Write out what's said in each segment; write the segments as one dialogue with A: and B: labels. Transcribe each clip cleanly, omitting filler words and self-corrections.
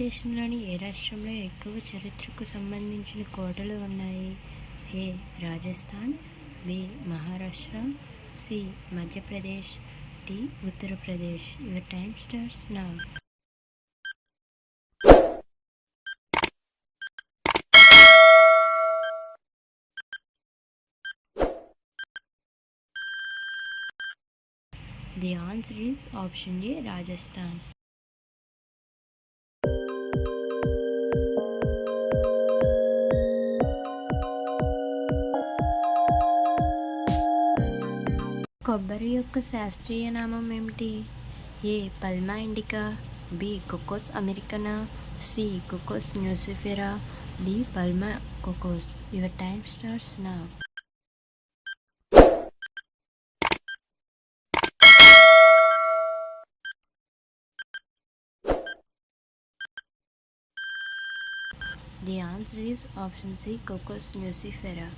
A: భారతదేశంలోని ఏ రాష్ట్రంలో ఎక్కువ చరిత్రకు సంబంధించిన కోటలు ఉన్నాయి? A. Rajasthan, B. Maharashtra, C. Madhya Pradesh, D. Uttar Pradesh. Your time starts now. The answer is option A, Rajasthan. కొబ్బరి యొక్క శాస్త్రీయ నామం ఏమిటి? A. Palma indica, B. Cocos americana, C. Cocos nucifera, D. Palma cocos. Your time starts now. The answer is option C, Cocos nucifera.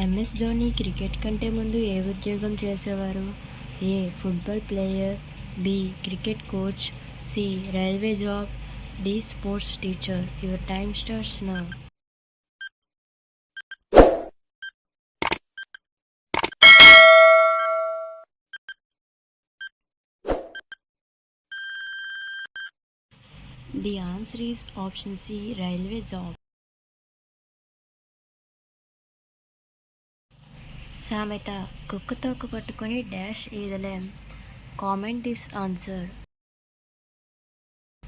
A: MS Dhoni cricket కంటే ముందు ఏ ఉద్యోగం చేసేవారు? A. Football player, B. Cricket coach, C. Railway job, D. Sports teacher. Your time starts now. The answer is option C, railway job. సామెత కుక్క తోక పట్టుకొని dash ఈదలేం. Comment this answer.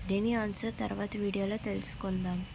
A: దీని ఆన్సర్ తర్వాత వీడియోలో తెలుసుకుందాం.